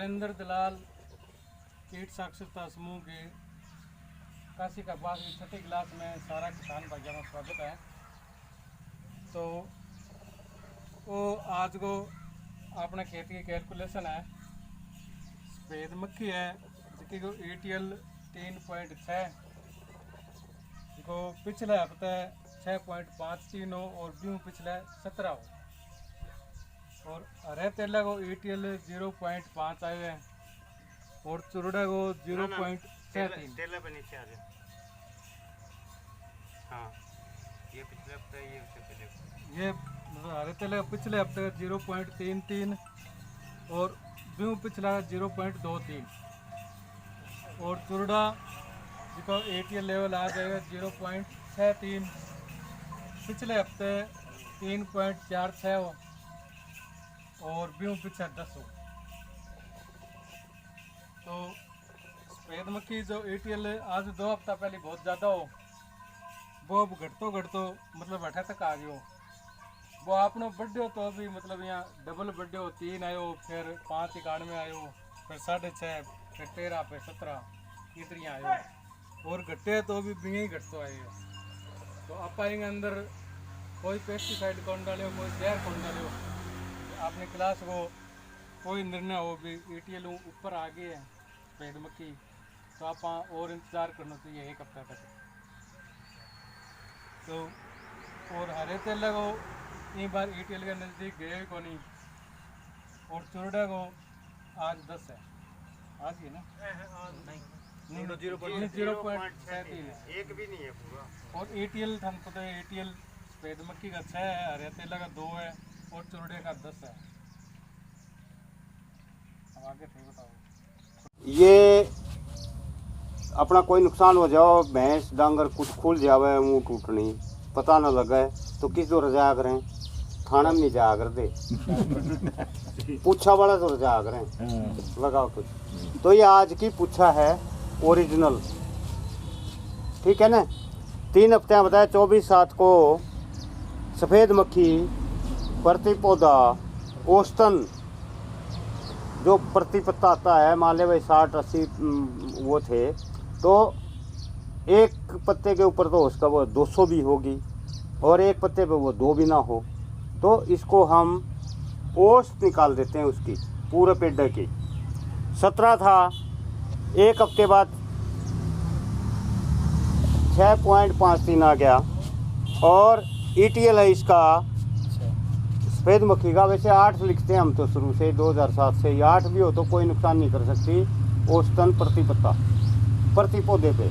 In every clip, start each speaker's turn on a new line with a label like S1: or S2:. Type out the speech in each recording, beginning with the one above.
S1: नरेंद्र दलाल कीट साक्षरता समूह के काशी का पास की छठी क्लास में सारा किसान भाइयों का स्वागत है। तो वो आज को अपने खेत की कैलकुलेशन है। सफेद मक्खी है जिसकी को ATL 3.6 को पिछले हफ्ते 6.53 हो और गेहूँ पिछले 17 हो और हरे तेला को ATL 0.5 आए हैं और चुरड़ा को 0.63।
S2: तेला पे नीचे आ जाए। हाँ ये पिछले हफ्ते ये उससे पहले
S1: ये मतलब हरे तेला पिछले हफ्ते 0.33 और गेहूँ पिछला 0.23 और चुरड़ा जिसको ATL लेवल आ जाएगा 0.63 पिछले हफ्ते 3.46 हो और गेहूँ पिछले 10 हो। तो सफेद मक्खी जो ATL आज 2 हफ्ता पहले बहुत ज़्यादा हो वो अब घटतो मतलब 8 तक आ गयो। वो आपने बढ़े हो तो अभी मतलब यहाँ डबल बढ़े हो 3 आयो फिर 5.91 आयो फिर 6.5 फिर 13 फिर 17 इतनी आयो और घटे तो अभी बिंगे ही घटतो आए। तो आप आएंगे अंदर कोई पेस्टिसाइड कौन डालो कोई जहर कौन डालो आपने क्लास को कोई निर्णय हो भी ATL ऊपर आ गए है सफेद मक्खी तो आप और इंतज़ार करना चाहिए 1 हफ्ता तक। तो और हरे तेला को एक बार ATL के नज़दीक गए को नहीं और चुरड़ा को आज 10 है आज ही ना नहीं 0.63 है
S2: एक भी नहीं है पूरा।
S1: और ATL हम पता है ATL सफेद मक्खी का 6 है हरे तेला का 2 है और चुरड़े का 10 है। अब आगे थे बताओ।
S2: ये अपना कोई नुकसान हो जाओ भैंस डांगर कुछ खुल जावे मुंह टूटनी पता ना लगे तो किस दो रजा करें थाना में नहीं जा कर दे पूछा वाला तो रजा करें लगाओ कुछ। तो ये आज की पूछा है ओरिजिनल ठीक है ना। 3 हफ्ते बताया 24/7 को सफ़ेद मक्खी प्रति पौधा औसतन जो प्रति पत्ता आता है मान ले भाई 60-80 वो थे तो एक पत्ते के ऊपर तो उसका वो 200 भी होगी और एक पत्ते पे वो 2 भी ना हो तो इसको हम औसत निकाल देते हैं उसकी पूरे पेड़ की। 17 था 1 हफ्ते बाद 6.53 आ गया और ETL है इसका सफेद मक्खी का वैसे 8 लिखते हैं हम तो शुरू से 2007 से 8 भी हो तो कोई नुकसान नहीं कर सकती औसतन प्रति पत्ता प्रति पौधे पे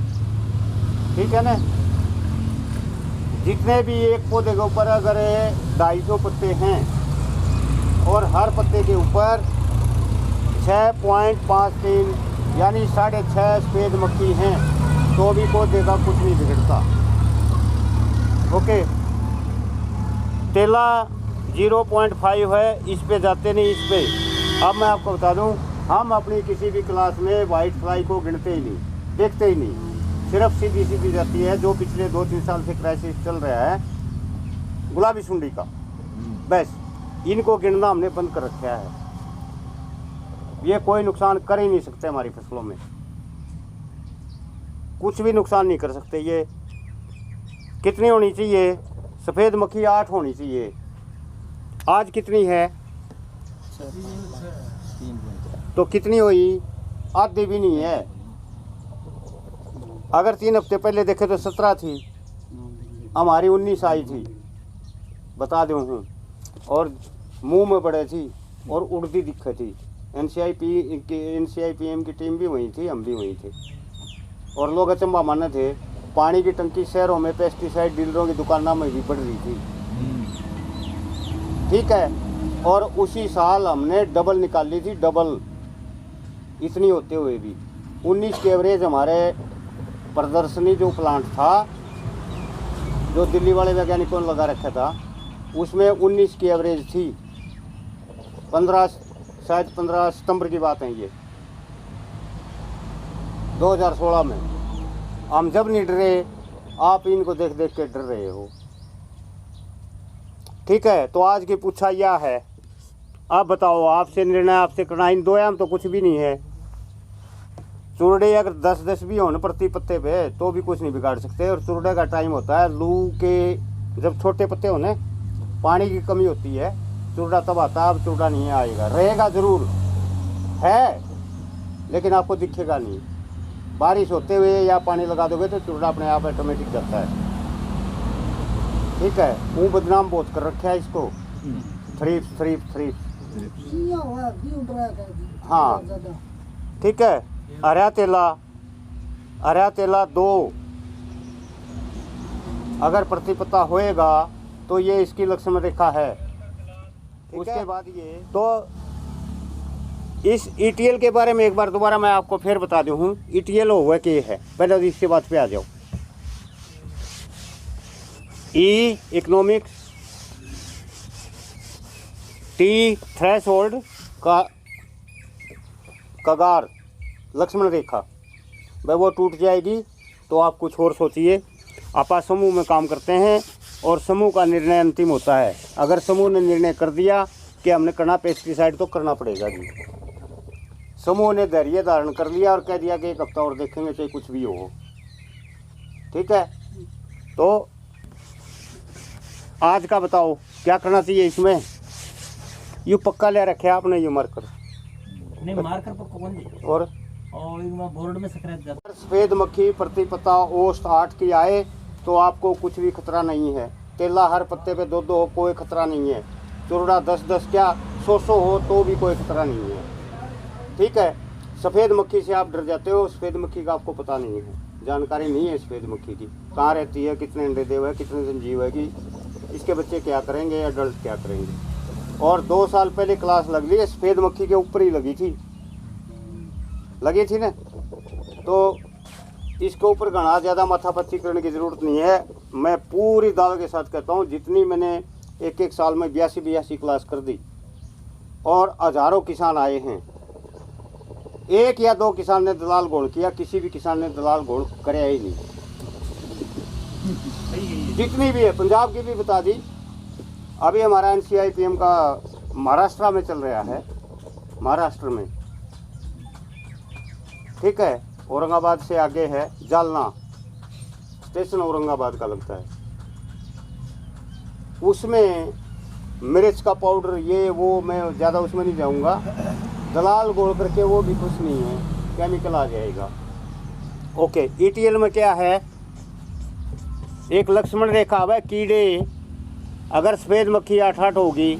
S2: ठीक है ना। जितने भी एक पौधे के ऊपर अगर 250 पत्ते हैं और हर पत्ते के ऊपर 6.53 यानी 6.5 सफेद मक्खी हैं तो भी पौधे का कुछ नहीं बिगड़ता। ओके तेला 0.5 है इस पे जाते नहीं इस पे। अब मैं आपको बता दूं हम अपनी किसी भी क्लास में वाइट फ्लाई को गिनते ही नहीं देखते ही नहीं सिर्फ सीधी जाती है जो पिछले 2-3 साल से क्राइसिस चल रहा है गुलाबी सुंडी का बस इनको गिनना हमने बंद कर रखा है। ये कोई नुकसान कर ही नहीं सकते हमारी फसलों में कुछ भी नुकसान नहीं कर सकते। ये कितनी होनी चाहिए सफ़ेद मक्खी 8 होनी चाहिए आज कितनी है तो कितनी हुई आधी भी नहीं है। अगर 3 हफ्ते पहले देखे तो 17 थी हमारी 19 आई थी बता दूँ हूँ और मुंह में बड़े थी और उड़ती दिक्कत थी। NCIPM की टीम भी वहीं थी हम भी वहीं थे और लोग अचंबा माने थे। पानी की टंकी शहरों में पेस्टिसाइड डीलरों की दुकानों में भी बढ़ रही थी ठीक है। और उसी साल हमने डबल निकाल ली थी डबल इतनी होते हुए भी 19 के एवरेज हमारे प्रदर्शनी जो प्लांट था जो दिल्ली वाले वैज्ञानिकों ने लगा रखा था उसमें 19 की एवरेज थी। 15 सितंबर की बात है ये 2016 में। हम जब नहीं डरे आप इनको देख देख के डर रहे हो ठीक है। तो आज की पूछा यह है आप बताओ, आपसे निर्णय आपसे करना, इन 2 आयाम तो कुछ भी नहीं है। चुरडे अगर 10-10 भी हो ना प्रति पत्ते पे तो भी कुछ नहीं बिगाड़ सकते। और चुरडे का टाइम होता है लू के, जब छोटे पत्ते हो ना, पानी की कमी होती है, चुरडा तब आता है। अब चुरडा नहीं आएगा, रहेगा जरूर है लेकिन आपको दिखेगा नहीं। बारिश होते हुए या पानी लगा दोगे तो चुरडा अपने आप ऑटोमेटिक जाता है। ठीक है, वो बदनाम बहुत कर रखा है इसको, थ्रीप। हाँ ठीक है। हरा तेला 2 अगर प्रतिपत्ता होएगा तो ये इसकी लक्ष्मण रेखा है। उसके बाद ये तो इस ETL के बारे में एक बार दोबारा मैं आपको फिर बता दूं। ETL हुआ कि ये है, पहले तो इसके बात पे आ जाओ। E इकोनॉमिक्स, T थ्रेशोल्ड का कगार लक्ष्मण रेखा, भाई वो टूट जाएगी तो आप कुछ और सोचिए। आप समूह में काम करते हैं और समूह का निर्णय अंतिम होता है। अगर समूह ने निर्णय कर दिया कि हमने करना पेस्टिसाइड तो करना पड़ेगा जी। समूह ने धैर्य धारण कर लिया और कह दिया कि 1 हफ्ता और देखेंगे चाहे कुछ भी हो। ठीक है, तो आज का बताओ क्या करना चाहिए इसमें। यू पक्का ले रखे आपने, यू मार्कर
S3: नहीं, मार्कर पक्का कौन दे?
S2: और
S3: बोर्ड में सक्रिय जाता।
S2: सफेद मक्खी प्रतिपत्ता औसत 8 की आए तो आपको कुछ भी खतरा नहीं है। तेला हर पत्ते पे 2-2 हो, कोई खतरा नहीं है। चुरड़ा 10-10 क्या 100 हो तो भी कोई खतरा नहीं है। ठीक है, सफ़ेद मक्खी से आप डर जाते हो, सफ़ेद मक्खी का आपको पता नहीं है, जानकारी नहीं है सफ़ेद मक्खी की, कहाँ रहती है, कितने अंडे दे हुए, कितने संजीव है, कि इसके बच्चे क्या करेंगे, एडल्ट क्या करेंगे। और 2 साल पहले क्लास लग ली, सफ़ेद मक्खी के ऊपर ही लगी थी ना, तो इसके ऊपर घना ज़्यादा माथापच्ची करने की ज़रूरत नहीं है। मैं पूरी दावे के साथ कहता हूँ, जितनी मैंने एक साल में 82 क्लास कर दी और हज़ारों किसान आए हैं, 1 या 2 किसान ने दलाल घोल किया, किसी भी किसान ने दलाल घोल कराया ही नहीं। जितनी भी है, पंजाब की भी बता दी। अभी हमारा NCIPM का महाराष्ट्र में चल रहा है, महाराष्ट्र में। ठीक है, औरंगाबाद से आगे है जालना स्टेशन, औरंगाबाद का लगता है। उसमें मिर्च का पाउडर ये वो मैं ज़्यादा उसमें नहीं जाऊंगा, दलाल गोल करके वो भी कुछ नहीं है, केमिकल आ जाएगा। ओके, ETL में क्या है, एक लक्ष्मण रेखा है, कीड़े अगर सफ़ेद मक्खी 8-8 होगी,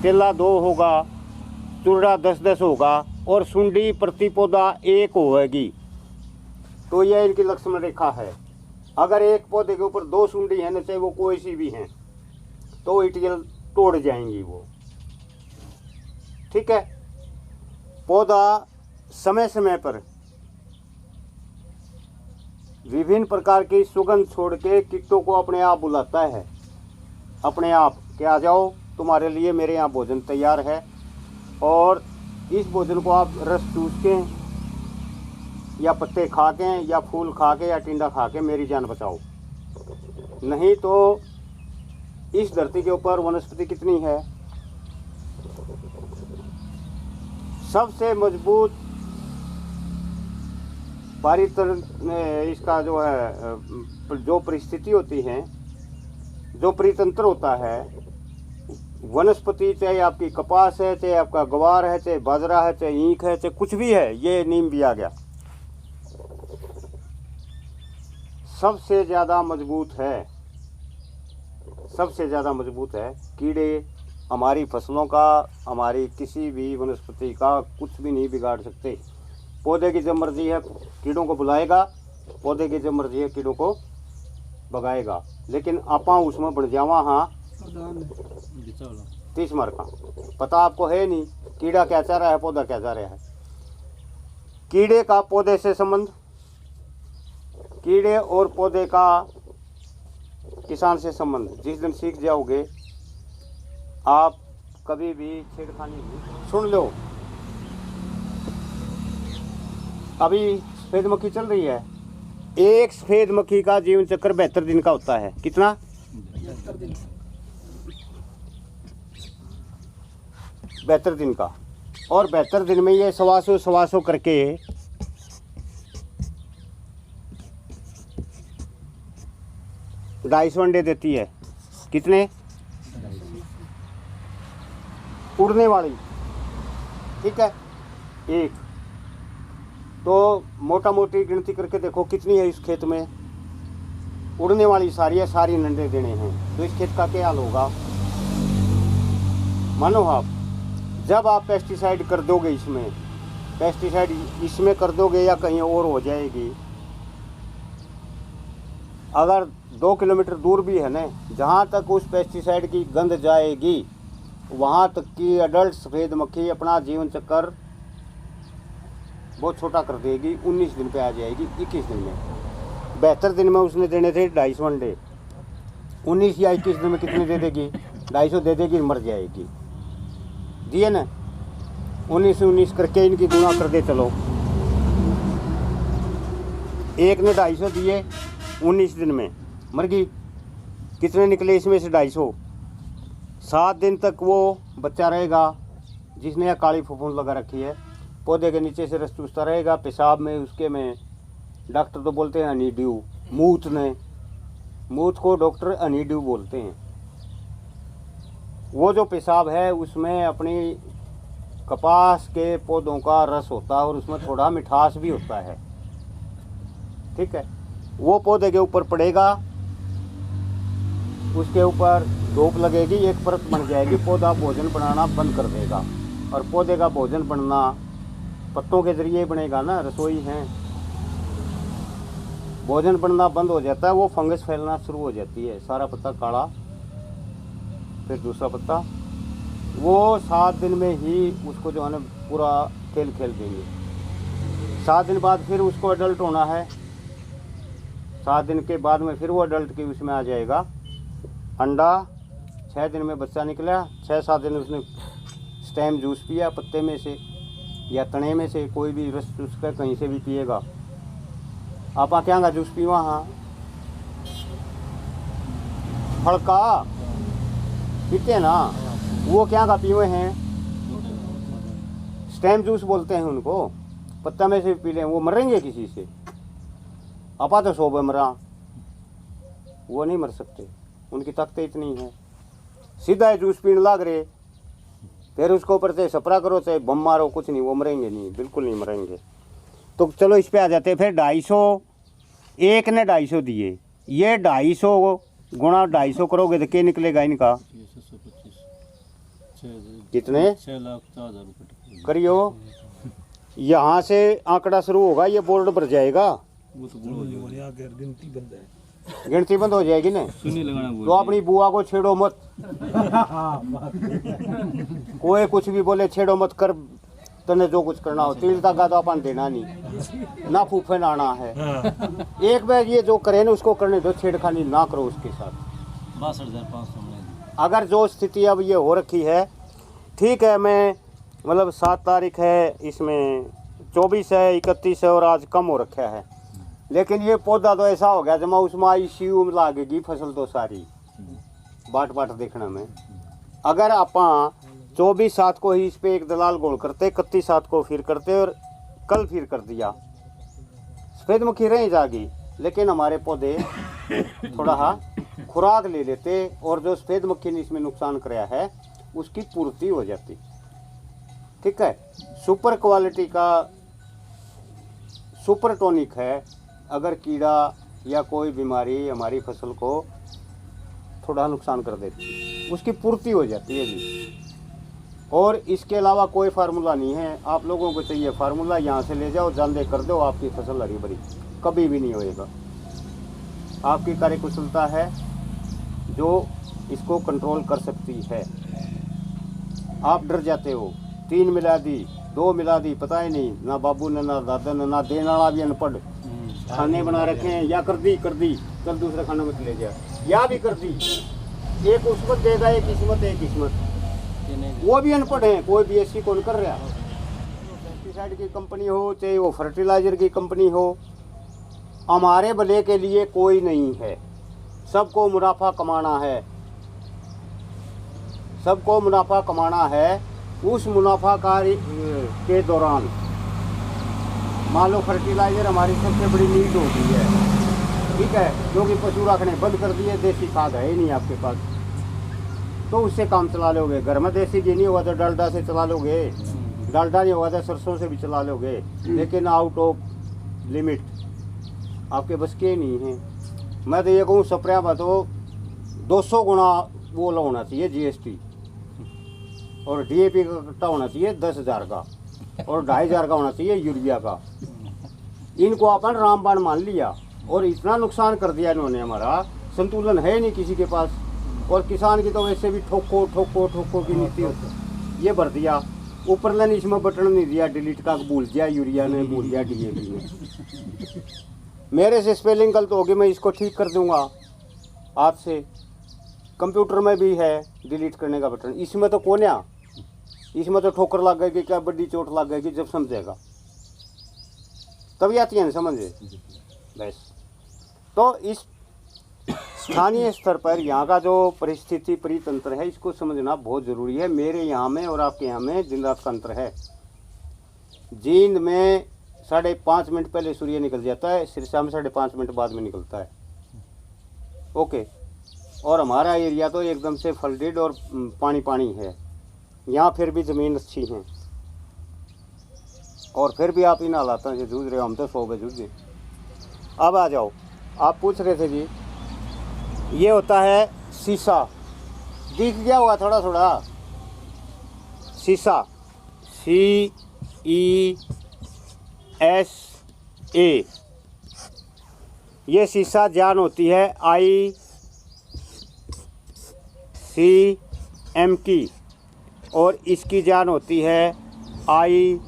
S2: तेला 2 होगा, चुरड़ा 10-10 होगा और सुंडी प्रति पौधा 1 होगी, तो यह इनकी लक्ष्मण रेखा है। अगर एक पौधे के ऊपर 2 सुंडी है ना, चाहे वो कोई सी भी हैं, तो ETL तोड़ जाएंगी वो। ठीक है, पौधा समय समय पर विभिन्न प्रकार की सुगंध छोड़ के कीटों को अपने आप बुलाता है, अपने आप कि आ जाओ, तुम्हारे लिए मेरे यहाँ भोजन तैयार है। और इस भोजन को आप रस चूस के या पत्ते खा के या फूल खा के या टिंडा खा के मेरी जान बचाओ। नहीं तो इस धरती के ऊपर वनस्पति कितनी है, सबसे मजबूत इसका जो है, जो परिस्थिति होती है, जो परितंत्र होता है, वनस्पति चाहे आपकी कपास है, चाहे आपका ग्वार है, चाहे बाजरा है, चाहे ईख है, चाहे कुछ भी है, ये नीम भी आ गया, सबसे ज़्यादा मजबूत है, सबसे ज़्यादा मजबूत है। कीड़े हमारी फसलों का, हमारी किसी भी वनस्पति का कुछ भी नहीं बिगाड़ सकते। पौधे की जब मर्जी है कीड़ों को बुलाएगा, पौधे की जब मर्जी है कीड़ों को भगाएगा, लेकिन आपा उसमें बढ़ जावा। हाँ, 30 मार का पता आपको है नहीं, कीड़ा क्या चाह रहा है, पौधा क्या चाह रहा है। कीड़े का पौधे से संबंध, कीड़े और पौधे का किसान से संबंध जिस दिन सीख जाओगे आप कभी भी छेड़खानी नहीं। सुन लो, अभी सफेद मक्खी चल रही है, एक सफेद मक्खी का जीवन चक्र 72 दिन का होता है। कितना? 72 दिन का, और 72 दिन में ये 125 करके 250 अंडे देती है। कितने? उड़ने वाली, ठीक है, एक। तो मोटा मोटी गिनती करके देखो कितनी है इस खेत में। उड़ने वाली सारी है, सारी अंडे देने हैं, तो इस खेत का क्या हाल होगा। मानो आप जब आप पेस्टिसाइड कर दोगे, इसमें पेस्टिसाइड इसमें कर दोगे या कहीं और हो जाएगी, अगर 2 किलोमीटर दूर भी है ना, जहाँ तक उस पेस्टिसाइड की गंध जाएगी वहाँ तक की अडल्ट सफ़ेद मक्खी अपना जीवन चक्कर बहुत छोटा कर देगी। 19 दिन पे आ जाएगी, 21 दिन में। 72 दिन में उसने देने थे 250 अंडे, 19 या 21 दिन में कितने दे देगी? 250 दे देगी, मर जाएगी। दिए ना, 19 करके इनकी गुना कर दे चलो। एक ने 250 दिए, 19 दिन में मर गई। कितने निकले इसमें से? 250। 7 दिन तक वो बच्चा रहेगा जिसने यह काली फफूंद लगा रखी है, पौधे के नीचे से रस चूसता रहेगा, पेशाब में उसके में डॉक्टर तो बोलते हैं हनी ड्यू, मूत को डॉक्टर हनी ड्यू बोलते हैं। वो जो पेशाब है उसमें अपनी कपास के पौधों का रस होता है और उसमें थोड़ा मिठास भी होता है, ठीक है। वो पौधे के ऊपर पड़ेगा, उसके ऊपर धूप लगेगी, एक परत बन जाएगी, पौधा भोजन बनाना बंद कर देगा। और पौधे का भोजन बनना पत्तों के जरिए बनेगा ना, रसोई है, भोजन बनना बंद हो जाता है, वो फंगस फैलना शुरू हो जाती है, सारा पत्ता काला, फिर दूसरा पत्ता। वो 7 दिन में ही उसको जो है ना पूरा खेल देंगे। 7 दिन बाद फिर उसको अडल्ट होना है, 7 दिन के बाद में फिर वो अडल्ट की उसमें आ जाएगा अंडा। 6 दिन में बच्चा निकला, 6-7 दिन उसने स्टेम जूस पिया, पत्ते में से या तने में से कोई भी रस चूस कर कहीं से भी पिएगा। आप क्या का जूस पीवा, हाँ फल का पीते हैं ना, वो क्या का पीवे हैं, स्टेम जूस बोलते हैं उनको, पत्ता में से पी लें, वो मरेंगे किसी से। आपा तो 100 मरा, वो नहीं मर सकते, उनकी ताकत इतनी है। सीधा जूस पीने लाग रहे, फिर उसको ऊपर से सपरा करो, चाहे बम मारो, कुछ नहीं, वो मरेंगे नहीं, बिल्कुल नहीं मरेंगे। तो चलो इस पे आ जाते हैं। फिर 250, एक ने 250 दिए, ये 250 गुणा 250 करोगे तो क्या निकलेगा इनका? कितने?
S3: 6,04,000 रुपये
S2: करियो, यहाँ से आंकड़ा शुरू होगा, ये बोर्ड भर जाएगा, गिनती बंद हो जाएगी ना। तो अपनी बुआ को छेड़ो मत, कोई कुछ भी बोले छेड़ो मत, कर तने जो कुछ करना हो, तिल तक तो अपन देना नहीं ना, फूफे नाना है। एक बार ये जो करे ना उसको करने दो, छेड़खानी ना करो उसके साथ।
S3: 62,500
S2: अगर जो स्थिति अब ये हो रखी है, ठीक है, मैं मतलब 7 तारीख है, इसमें 24 है, 31 है और आज कम हो रखा है, लेकिन ये पौधा तो ऐसा हो गया जमा उसमें ICU में लागेगी फसल तो सारी बाट देखने में। अगर आप 24/7 को ही इस पे एक दलाल गोल करते, 31/7 को फिर करते और कल फिर कर दिया, सफेद मक्खी रह जाएगी, लेकिन हमारे पौधे थोड़ा खुराक ले लेते और जो सफेद मक्खी ने इसमें नुकसान कराया है उसकी पूर्ति हो जाती, ठीक है। सुपर क्वालिटी का सुपर टॉनिक है। अगर कीड़ा या कोई बीमारी हमारी फसल को थोड़ा नुकसान कर देती, उसकी पूर्ति हो जाती है जी। और इसके अलावा कोई फार्मूला नहीं है। आप लोगों को चाहिए फार्मूला, यहाँ से ले जाओ, जानदे कर दो, आपकी फसल हरी भरी कभी भी नहीं होएगा। आपकी कार्यकुशलता है जो इसको कंट्रोल कर सकती है। आप डर जाते हो, 3 मिला दी, 2 मिला दी, पता ही नहीं, ना बाबू ने, ना दादा ने, ना देने वाला भी अनपढ़, खाने बना रखे हैं, या कर दी चल दूसरे खाने में ले जा, या भी कर दी, एक उसमत देगा, एक किस्मत, वो भी अनपढ़ है, कोई BSc कौन कर रहा। पेस्टिसाइड की कंपनी हो चाहे वो फर्टिलाइजर की कंपनी हो, हमारे भले के लिए कोई नहीं है, सबको मुनाफा कमाना है, सबको मुनाफा कमाना है। उस मुनाफाकारी के दौरान मान लो फर्टिलाइजर हमारी सबसे बड़ी नीड होती है, ठीक है, क्योंकि पशु रखने बंद कर दिए, देसी खाद है ही नहीं आपके पास, तो उससे काम चला लोगे। घर में देसी घी नहीं होगा तो डालडा से चला लोगे, डालडा नहीं होगा तो सरसों से भी चला लोगे, लेकिन आउट ऑफ लिमिट आपके बस के नहीं है। मैं तो ये कहूँ स्प्रे में तो 200 गुना वो होना चाहिए जीएसटी, और डीएपी का कट्टा होना चाहिए 10,000 का, और 2,500 का होना चाहिए यूरिया का। इनको अपन रामबाण मान लिया और इतना नुकसान कर दिया इन्होंने, हमारा संतुलन है नहीं किसी के पास। और किसान की तो वैसे भी ठोको ठोको ठोको की नीति ये भर दिया, ऊपर लाइन इसमें बटन नहीं दिया डिलीट का, भूल गया यूरिया ने, भूल गया डीएपी ने। मेरे से स्पेलिंग गलत होगी, मैं इसको ठीक कर दूंगा आज से। कंप्यूटर में भी है डिलीट करने का बटन, इसमें तो कोन्या, इसमें तो ठोकर लग गई कि क्या बड़ी चोट लग गई कि जब समझेगा तभी आती है ना समझे बस। तो इस स्थानीय स्तर पर यहाँ का जो परिस्थिति परितंत्र है इसको समझना बहुत ज़रूरी है। मेरे यहाँ में और आपके यहाँ में दिन रात का अंतर है। जींद में 5.5 मिनट पहले सूर्य निकल जाता है, सिरसा में 5.5 मिनट बाद में निकलता है, ओके। और हमारा एरिया तो एकदम से फ्लडेड और पानी पानी है। यहाँ फिर भी ज़मीन अच्छी है और फिर भी आप इन हालातों से जूझ रहे हो, हम तो 100 पे जूझे। अब आ जाओ, आप पूछ रहे थे जी, ये होता है सीसा, दिख गया होगा थोड़ा थोड़ा, सीसा, CESA। ये सीसा जान होती है ICM की, और इसकी जान होती है IPM।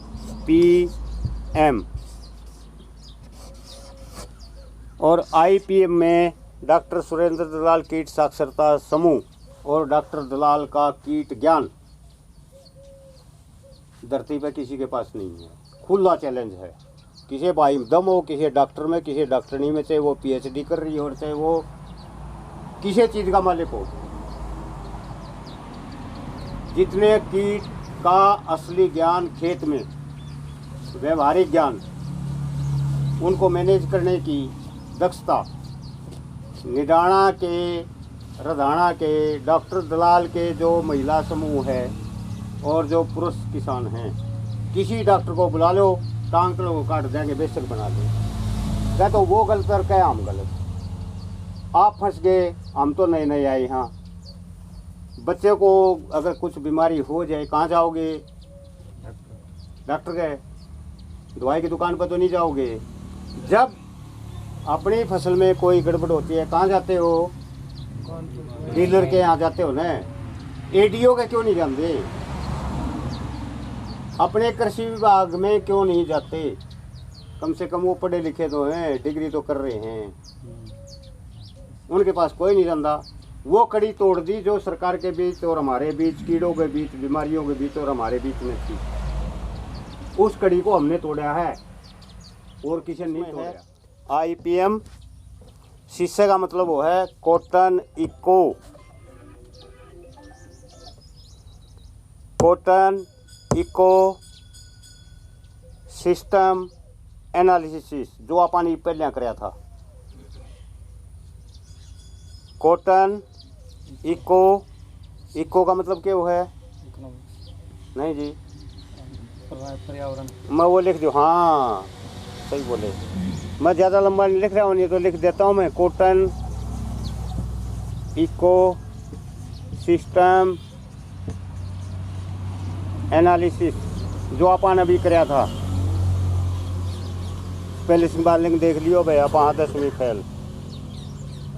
S2: और IPM में डॉक्टर सुरेंद्र दलाल कीट साक्षरता समूह और डॉक्टर दलाल का कीट ज्ञान धरती पर किसी के पास नहीं है। खुला चैलेंज है, किसी भाई दम हो, किसी डॉक्टर में, किसी डॉक्टरनी में, चाहे वो PhD कर रही हो और चाहे वो किसी चीज़ का मालिक हो, जितने कीट का असली ज्ञान खेत में, व्यवहारिक ज्ञान, उनको मैनेज करने की दक्षता निडाणा के, रधाणा के, डॉक्टर दलाल के जो महिला समूह है और जो पुरुष किसान हैं, किसी डॉक्टर को बुला लो, टांग को काट देंगे, बेशक बना दो। क्या तो वो गलत और क्या हम गलत, आप फंस गए, हम तो नए नए आए यहाँ। बच्चे को अगर कुछ बीमारी हो जाए कहाँ जाओगे, डॉक्टर गए, दवाई की दुकान पर तो नहीं जाओगे। जब अपनी फसल में कोई गड़बड़ होती है कहाँ जाते हो, डीलर के यहाँ जाते हो ना, ADO के क्यों नहीं जाते, अपने कृषि विभाग में क्यों नहीं जाते, कम से कम वो पढ़े लिखे तो हैं, डिग्री तो कर रहे हैं, उनके पास कोई नहीं जाता। वो कड़ी तोड़ दी जो सरकार के बीच और हमारे बीच, कीड़ों के बीच, बीमारियों के बीच और हमारे बीच में थी, उस कड़ी को हमने तोड़ा है और किसी ने नहीं तोड़ा। IPM शीशे का मतलब वो है कॉटन इको सिस्टम एनालिसिस, जो अपन पहले कराया था। कॉटन इको का मतलब क्या वो है, नहीं जी,
S1: पर्यावरण,
S2: मैं वो लिख दूँ, हाँ सही बोले, मैं ज़्यादा लंबा नहीं लिख रहा हूँ, नहीं तो लिख देता हूँ मैं, कॉटन इको सिस्टम एनालिसिस, जो अपन अभी कराया था। पहले स्पेलिंग देख लियो भाई, आप 10वीं फेल।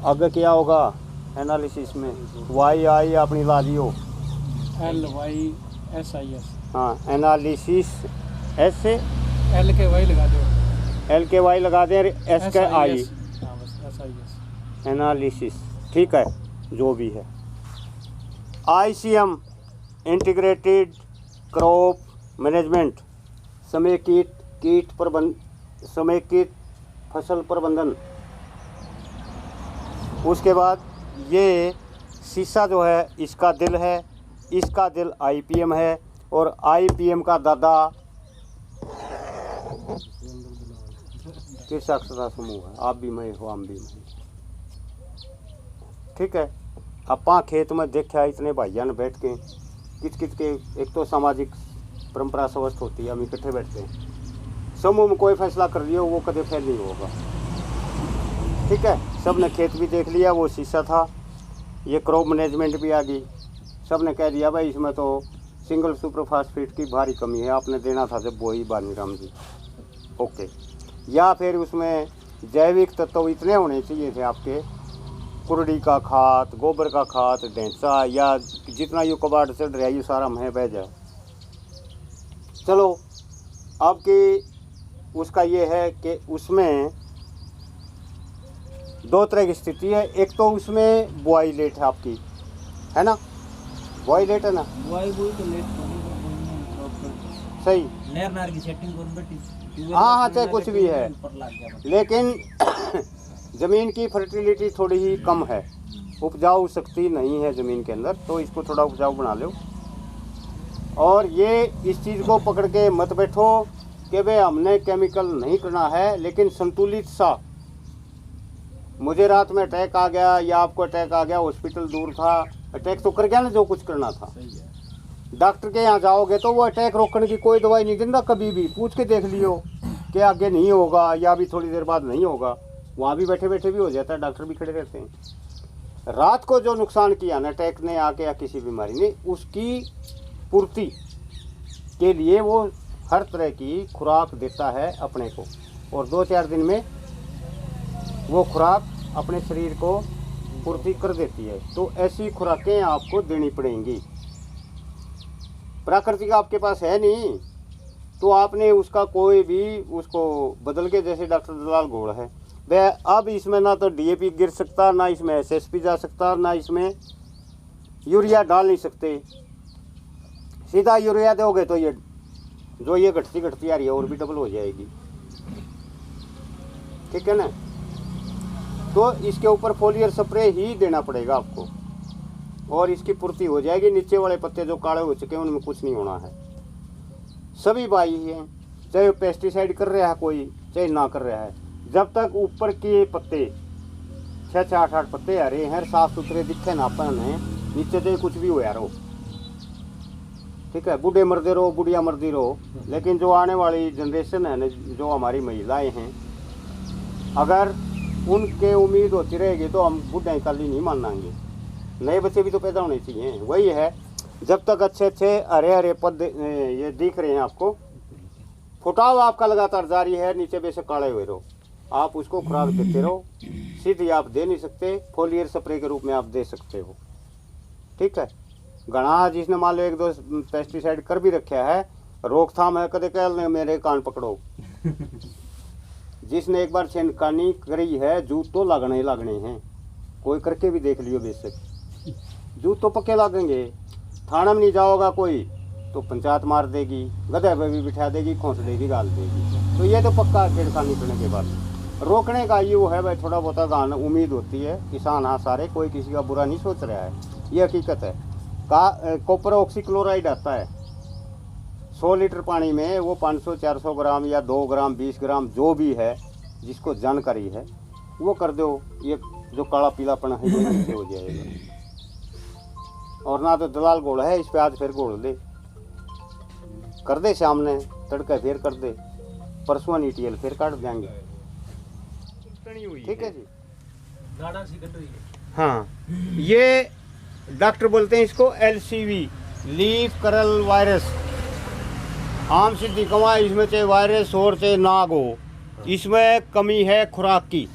S2: आगे क्या होगा एनालिसिस में, YI अपनी ला लियो,
S1: LYSIS,
S2: हाँ एनालिसिस, S से
S1: LKY लगा दो,
S2: LKY लगा दें, SKI,
S1: हाँ बस SIS,
S2: एनालिसिस, ठीक है, जो भी है। ICM इंटीग्रेटेड क्रॉप मैनेजमेंट, समेकित फसल प्रबंधन। उसके बाद ये शीशा जो है इसका दिल है, इसका दिल IPM है, और IPM का दादा किस साक्षरता समूह है, आप भी मैं हो, हम भी मैं। ठीक है, अपा खेत में देखा इतने भाइयों ने बैठ के किच किच के, एक तो सामाजिक परंपरा स्वस्थ होती है, हम इकट्ठे बैठते हैं, समूह में कोई फैसला कर लियो वो कभी फेल नहीं होगा। ठीक है, सब ने खेत भी देख लिया, वो शीशा था, ये क्रॉप मैनेजमेंट भी आ गई, सब ने कह दिया भाई इसमें तो सिंगल सुपर फास्फेट की भारी कमी है, आपने देना था जब वही बानीराम जी। ओके, या फिर उसमें जैविक तत्व इतने होने चाहिए थे आपके, कुरड़ी का खाद, गोबर का खाद, ढेंचा, या जितना ये कबाड़ चढ़ रहा है ये सारा मैं बह जाए। चलो, आपकी उसका ये है कि उसमें दो तरह की स्थिति है, एक तो उसमें बुआई लेट है आपकी, है ना, बुआई लेट है ना,
S3: बुआई बुई तो लेट प्रॉपर
S2: सही,
S3: लेर नार की सेटिंग कौन बैठी।
S2: हाँ चाहे कुछ भी है,
S3: ऊपर लग गया
S2: लेकिन ज़मीन की फर्टिलिटी थोड़ी ही कम है, उपजाऊ शक्ति नहीं है ज़मीन के अंदर, तो इसको थोड़ा उपजाऊ बना लो। और ये इस चीज़ को पकड़ के मत बैठो कि भाई हमने केमिकल नहीं करना है, लेकिन संतुलित सा, मुझे रात में अटैक आ गया या आपको अटैक आ गया, हॉस्पिटल दूर था, अटैक तो कर गया ना जो कुछ करना था। डॉक्टर के यहाँ जाओगे तो वो अटैक रोकने की कोई दवाई नहीं देता, कभी भी पूछ के देख लियो कि आगे नहीं होगा या अभी थोड़ी देर बाद नहीं होगा, वहाँ भी बैठे बैठे भी हो जाता है, डॉक्टर भी खड़े रहते हैं। रात को जो नुकसान किया ना अटैक ने आके या किसी बीमारी ने, उसकी पूर्ति के लिए वो हर तरह की खुराक देता है अपने को, और 2-4 दिन में वो खुराक अपने शरीर को पूर्ति कर देती है। तो ऐसी खुराकें आपको देनी पड़ेंगी। प्राकृतिक आपके पास है नहीं, तो आपने उसका कोई भी उसको बदल के, जैसे डॉक्टर दलाल घोड़ है वह, अब इसमें ना तो DAP गिर सकता, ना इसमें SSP जा सकता, ना इसमें यूरिया डाल नहीं सकते। सीधा यूरिया दोगे तो ये जो ये घटती आ रही है और भी डबल हो जाएगी। ठीक है ना, तो इसके ऊपर फोलियर स्प्रे ही देना पड़ेगा आपको, और इसकी पूर्ति हो जाएगी। नीचे वाले पत्ते जो काले हो चुके हैं उनमें कुछ नहीं होना है, सभी बाई हैं, चाहे पेस्टिसाइड कर रहा है कोई, चाहे ना कर रहा है, जब तक ऊपर के पत्ते 6-6, 8-8 पत्ते हरे हैं, साफ सुथरे दिखे ना अपन है, नीचे से कुछ भी हो रहो। ठीक है, बूढ़े मरते रहो, बुढ़िया मरती रहो, लेकिन जो आने वाली जनरेशन है ना, जो हमारी महिलाएं हैं, अगर उनके उम्मीद होती रहेगी तो हम बूढ़े काली नहीं मानेंगे। नए बच्चे भी तो पैदा होने चाहिए। वही है, जब तक अच्छे अच्छे हरे हरे पद ये दिख रहे हैं आपको, फुटाव आपका लगातार जारी है, नीचे बेशक काले हुए रहो, आप उसको खुराक देते रहो। सीधी आप दे नहीं सकते, फोलियर स्प्रे के रूप में आप दे सकते हो। ठीक है, घना जिसने मान लो 1-2 पेस्टिसाइड कर भी रखा है, रोकथाम है, कदे कह मेरे कान पकड़ो। जिसने एक बार छेड़खानी करी है, जूत तो लगने ही लगने हैं, कोई करके भी देख लियो, बेशक जूत तो पक्के लगेंगे। थाना में नहीं जाओगा कोई तो पंचायत मार देगी, गधे पे भी बिठा देगी, खोस देगी, गाल देगी। तो ये तो पक्का छेड़खानी करने के बाद रोकने का ये वो है भाई, थोड़ा बहुत गान उम्मीद होती है। किसान हाँ सारे, कोई किसी का बुरा नहीं सोच रहा है, ये हकीकत है। कॉपर ऑक्सीक्लोराइड आता है 100 लीटर पानी में, वो 500-400 ग्राम या 2 ग्राम 20 ग्राम जो भी है, जिसको जानकारी है वो कर दो, ये जो काला पीलापन है ये नीचे हो जाएगा। और ना तो दलाल गोड़ है, इस पे आज फिर गोड़ दे, कर दे शाम ने, तड़का फिर कर दे, परसों ETL फिर काट देंगे। ठीक है जी,
S3: गाड़ा सी कट रही है।
S2: हाँ, ये डॉक्टर बोलते हैं इसको LCV, लीफ करल वायरस। आम सीधी कमा, इसमें चाहे वायरस और चाहे नाग हो, इसमें कमी है खुराक की।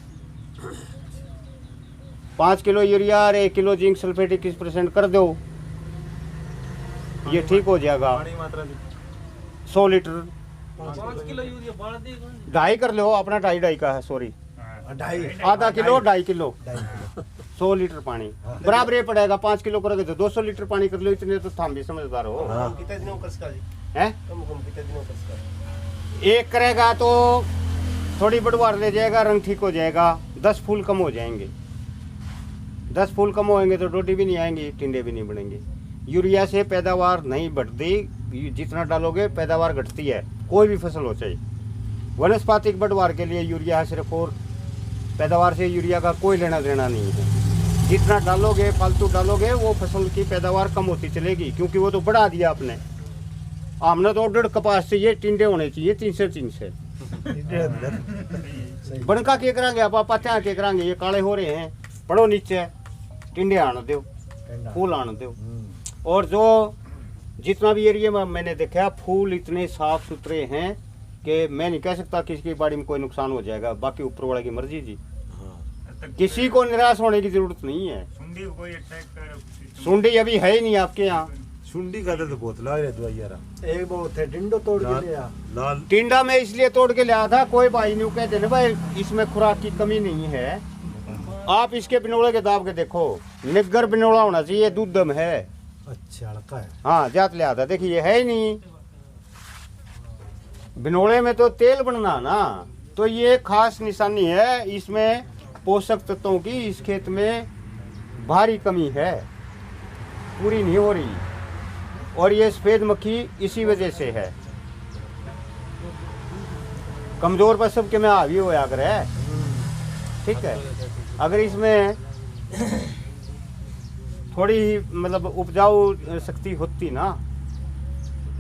S2: 5 किलो यूरिया और 1 किलो जिंक सल्फेट 21% कर दो, ये ठीक हो जाएगा। 100 लीटर
S3: 5 किलो यूरिया बाढ़ दी
S2: 2.5 कर लो, अपना 2.5 का है, सॉरी, आधा किलो 2.5 किलो 100 लीटर पानी बराबर ये पड़ेगा। 5 किलो करोगे तो 200 लीटर पानी कर लो, इतने तो थाम भी समझदार हो।
S4: कितने दिनों का इसका जी?
S2: हैं?
S4: कितने दिनों का इसका?
S2: एक करेगा तो थोड़ी बढ़वार ले जाएगा, रंग ठीक हो जाएगा, 10 फूल कम हो जाएंगे। 10 फूल कम होंगे तो डोडी भी नहीं आएंगी, टिंडे भी नहीं बनेंगे। यूरिया से पैदावार नहीं बढ़ती, जितना डालोगे पैदावार घटती है, कोई भी फसल हो चाहिए। वनस्पतिक बढ़वार के लिए यूरिया है सिर्फ, और पैदावार से यूरिया का कोई लेना देना नहीं है। जितना डालोगे फालतू डालोगे वो फसल की पैदावार कम होती चलेगी, क्योंकि वो तो बढ़ा दिया आपने। हमने तो 1.5 कपास चाहिए, टिंडे होने चाहिए 300 बनका के करांगे आप पत्तियां के करांगे, ये काले हो रहे हैं, पड़ो नीचे टिंडे आने दो, फूल आने दो। और जो जितना भी एरिया में मैंने देखा फूल इतने साफ सुथरे हैं कि मैं नहीं कह सकता किसी बाड़ी में कोई नुकसान हो जाएगा, बाकी ऊपर वाले की मर्जी जी। किसी को निराश होने की जरूरत नहीं है। सुंडी अभी है ही नहीं आपके यहाँ।
S3: सुंडी का तो बहुत लाग रहा दवाई यार। एक बहुत है टिंडो तोड़ के लिया लाल।
S2: टिंडा में इसलिए तोड़ के लिया था, कोई भाई नहीं कहते ना भाई इसमें खुराक की कमी नहीं है। आप इसके बिनोले के दाब के देखो, निग्गर बिनोला होना चाहिए, दूध दम है।
S3: अच्छा हल्का है।
S2: हाँ जात ले आता, देखिए ये है ही नहीं। बिनोले में तो तेल बनना ना, तो ये खास निशानी है। इसमें पोषक तत्वों की इस खेत में भारी कमी है, पूरी नहीं हो रही। और ये सफेद मक्खी इसी वजह से है। कमजोर पर सबके में हावी हो अगर है, ठीक है। अगर इसमें थोड़ी ही मतलब उपजाऊ शक्ति होती ना,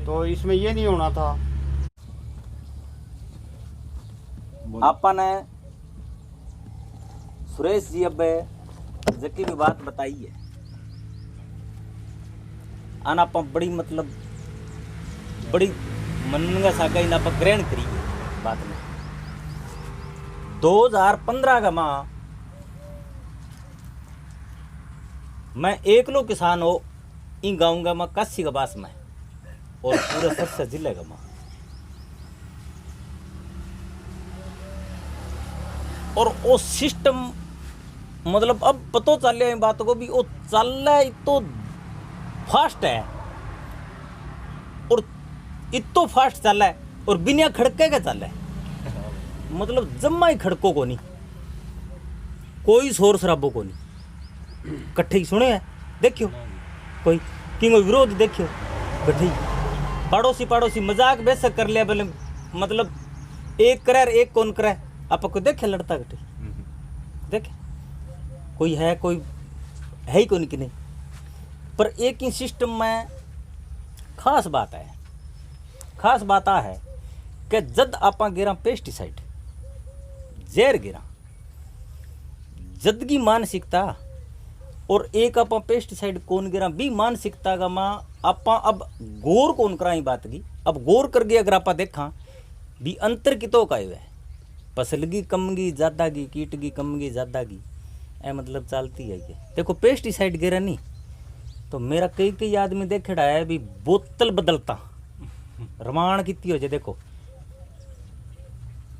S2: तो इसमें ये नहीं होना था।
S5: आपने सुरेश जी अब जकी भी बात बताई है, आना आप बड़ी मतलब बड़ी मनगा सागा इन आप ग्रहण करी बात में। 2015 का माह मैं एकलो किसान हो इन गाँव का माँ काशी का बास में, और पूरे सरसा जिले का माँ। और वो सिस्टम मतलब अब पतो चल रहा है बात को भी, वो चल रहा है तो फास्ट है, और इतो फास्ट चल रहा है, और बिना खड़के का चल रहा है। मतलब जम्मा ही खड़को को नहीं, कोई शोर शराबो को नहीं, कट्ठे ही सुने है। देखियो कोई किंगो विरोध देखियो, कट्ठे पड़ोसी मजाक बेशक कर लिया बोले, मतलब एक करे एक कौन करे, आपको देखे लड़ता कट्ठे देखे, कोई है ही कोई कि नहीं। पर एक ही सिस्टम में खास बात आ है कि जद आप गिरा पेस्टिसाइड जहर गिरा, जदगी मानसिकता और एक आप पेस्टिसाइड कौन गिरा भी मानसिकता का माँ आप अब गौर कौन कराई बात की। अब गौर कर गए अगर आप देखा भी अंतर कितो का है, फसलगी कमगी ज़्यादागी, कीटगी कमगी ज़्यादागी, ए मतलब चलती है ये। देखो पेस्टिसाइड गिरा नहीं तो मेरा कई आदमी देखड़ा है भी बोतल बदलता रमान कितनी हो जाए। देखो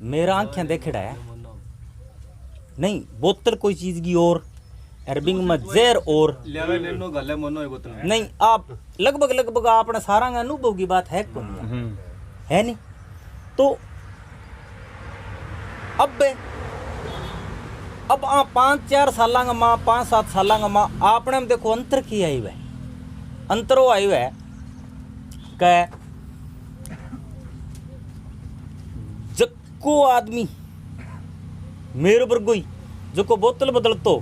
S5: मेरा आंखें देखड़ा है नहीं, बोतल कोई चीज की और अरबिंग में जहर और नहीं। आप लगभग आपने सारा अनुभव की बात है कौन है नहीं। तो अब 5-4 साल का माँ 5-7 साल का माँ आपने में देखो अंतर की आई हुआ अंतर वो आई हुआ है कै जक्को आदमी मेरे वर्गोई जो को बोतल बदलतो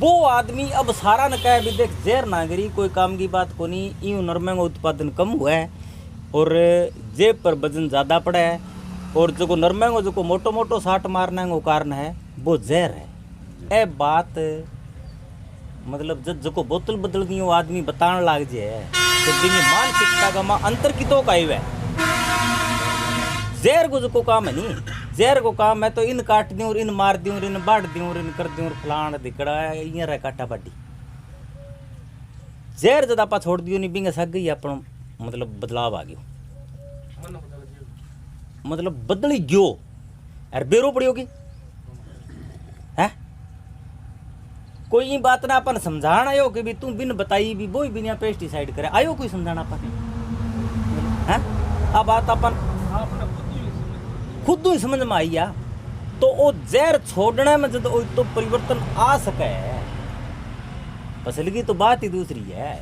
S5: वो आदमी अब सारा न कहे भी देख जहर ना गिरी कोई काम की बात को नहीं, यूं नरमे का उत्पादन कम हुआ है और जेब पर वजन ज़्यादा पड़ा है, और जो नरमे को जो मोटो मोटो साट मारने का कारण है वो जहर है। ए बात मतलब जब जो बोतल बदल दी वो आदमी बताने लग जाए तो मानसिकता का माँ अंतर की तो काई है। जहर को जो काम है नहीं, जहर को काम है तो इन काट दूँ और इन मार दूँ और इन बांट दूँ और इन कर दूँ और फलाण दिकड़ा इं रह काटा बाटी। जहर जब आप छोड़ दियो नहीं बिंगे सक गई अपन मतलब बदलाव आ गयो, मतलब बदल गयो यार बेरो पड़ी होगी है। कोई बात ना अपन समझाना आयो कि भी तू बिन बताई भी वो ही बिना पेस्टिसाइड करे आयो कोई समझाना अपन है। अब बात अपन खुद ही समझ में आई या तो वो जहर छोड़ने में जब तो परिवर्तन आ सके। फसल की तो बात ही दूसरी है,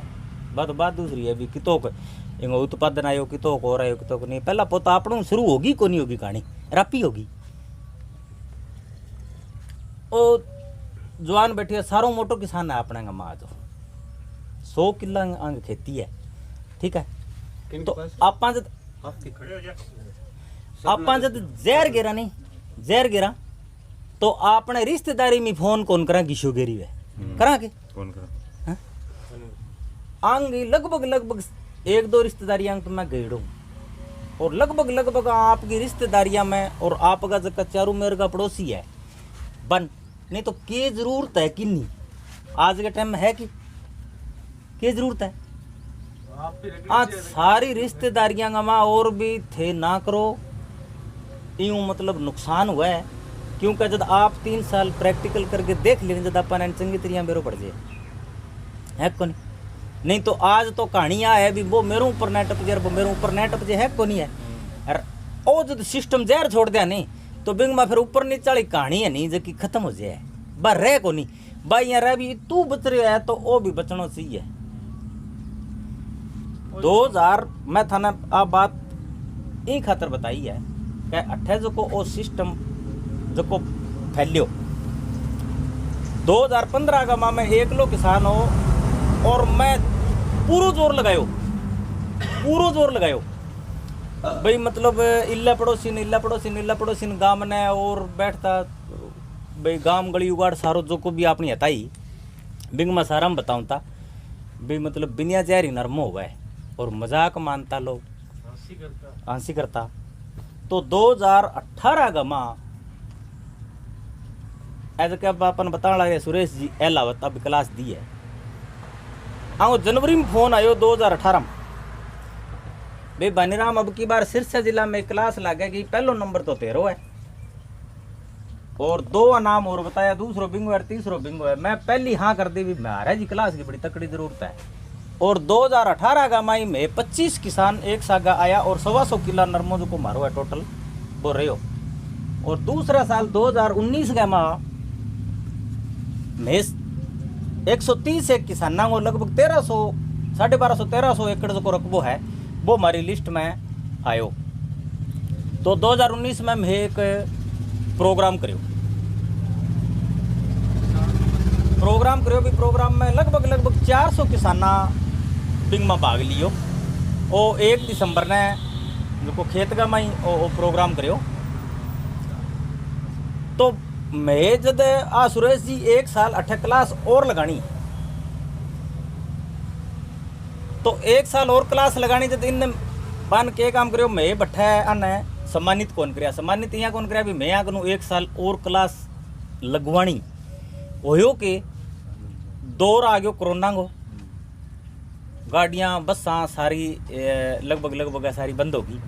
S5: बात दूसरी है भी कितो इंग उत्पादन आयो कि तो हो रहा कि तो नहीं पहला पोता आपणों शुरू होगी को नहीं होगी कहानी रापी होगी। ओ जवान बैठी सारो मोटो किसान है अपने गाँव जो 100 किला अंग खेती है ठीक है। तो आप जब जहर गिरा नहीं जहर गिरा तो आपने रिश्तेदारी में फोन कौन करा गिशो गेरी वे करा के कौन करा आंग लगभग 1-2 रिश्तेदारी आंग तो मैं गईड़ू और लगभग आपकी रिश्तेदारियां में और आपका जो चारू मेर का पड़ोसी है बन नहीं तो के जरूरत है कि नहीं आज के टाइम में है कि जरूरत है आज सारी रिश्तेदारियां गमा और भी थे ना करो यूं मतलब नुकसान हुआ है क्योंकि जब आप 3 साल प्रैक्टिकल करके देख लेंगे जब अपन चंगी तरह बेरो पड़ जाए है को नहीं तो आज तो कहानियां है भी वो मेरे ऊपर नेट पे वो मेरे ऊपर नेट पे है को नहीं है और ओ जब सिस्टम जहर छोड़ दिया नहीं तो बिंग में फिर ऊपर नीचे वाली कहानी है नहीं जो कि खत्म हो जाए बा रह को नहीं भाई यहाँ रह भी तू बच रहा है तो वो भी बचना चाहिए। 2000 मैं थाना आप बात ई खातर बताई है कि अठे जो को वो सिस्टम जो को फैलियो 2015 का माँ में 1 किलो किसान हो और मैं पूरा जोर लगायो भाई मतलब इल्ला पड़ोसी गांव ने और बैठता भाई गांव गली उगाड़ सारो जो को भी अपनी हताई बिंग में सारा में बताऊँ था भाई मतलब बिनिया जहरी नरम हो गए और मजाक मानता लोग हंसी करता तो 2018 का माँ ऐसे क्या अपन बताने लगे सुरेश जी एलावत अब क्लास दी है हाँ जनवरी में फोन आयो 2018 में भाई बानीराम अब की बार सिरसा जिला में क्लास लागे कि पहलो नंबर तो तेरो है और 2 नाम और बताया दूसरो बिंगो है तीसरो बिंगो है मैं पहली हाँ कर दी भी महाराज जी क्लास की बड़ी तकड़ी जरूरत है और 2018 का माई में 25 किसान एक सागा आया और 125 किला नरमो जो को मारो है टोटल वो रहो और दूसरा साल 2019 का माह में 130 एक किसाना को लगभग 1250-1300 एकड़ जो को रकबो है वो हमारी लिस्ट में आयो। तो 2019 में मैं एक प्रोग्राम करियो भी प्रोग्राम में लगभग 400 किसाना बिंग में भाग लियो ओ 1 दिसंबर ने जो को खेत का माई ओ प्रोग्राम करियो। तो मैं जब सुरेश जी 1 साल 8 क्लास और लगानी तो 1 साल और क्लास लगानी जब इन बन के काम करियो मैं बैठा अने सम्मानित कौन कराया सम्मानित यहाँ कौन कराया भी मैं यहाँ करूँ 1 साल और क्लास लगवानी हो के दौर आ गयो कोरोना को गाड़ियाँ बसा सारी लगभग सारी बंद होगी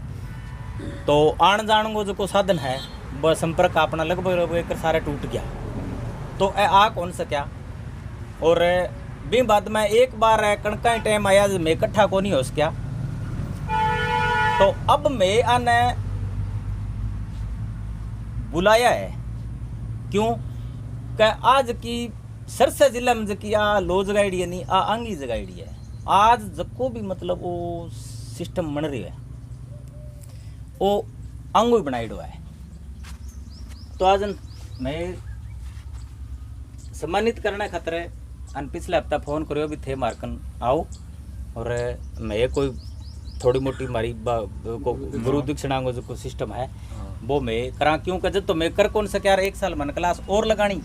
S5: तो आन जान को जो को साधन है वह संपर्क अपना लगभग एक सारे टूट गया तो आ कौन सक्या और भी बाद में एक बार कणका टाइम आया मैं इकट्ठा को नहीं हो सकिया तो अब मैं आने बुलाया है क्यों कि आज की सिरसा जिला में जकी आ लो जगाईडी है नहीं आ आंगी जगाईडी है आज जको भी मतलब वो सिस्टम बन रही है वो आंगो ही बनाईडो है। तो आज मैं सम्मानित करने खातर अन पिछले हफ्ता फोन करो भी थे मारकन आओ और मैं कोई थोड़ी मोटी मारी गुरु दीक्षिणा जो सिस्टम है वो मैं करा क्यों जब तो मैं कर कौन सका 1 साल मन क्लास और लगानी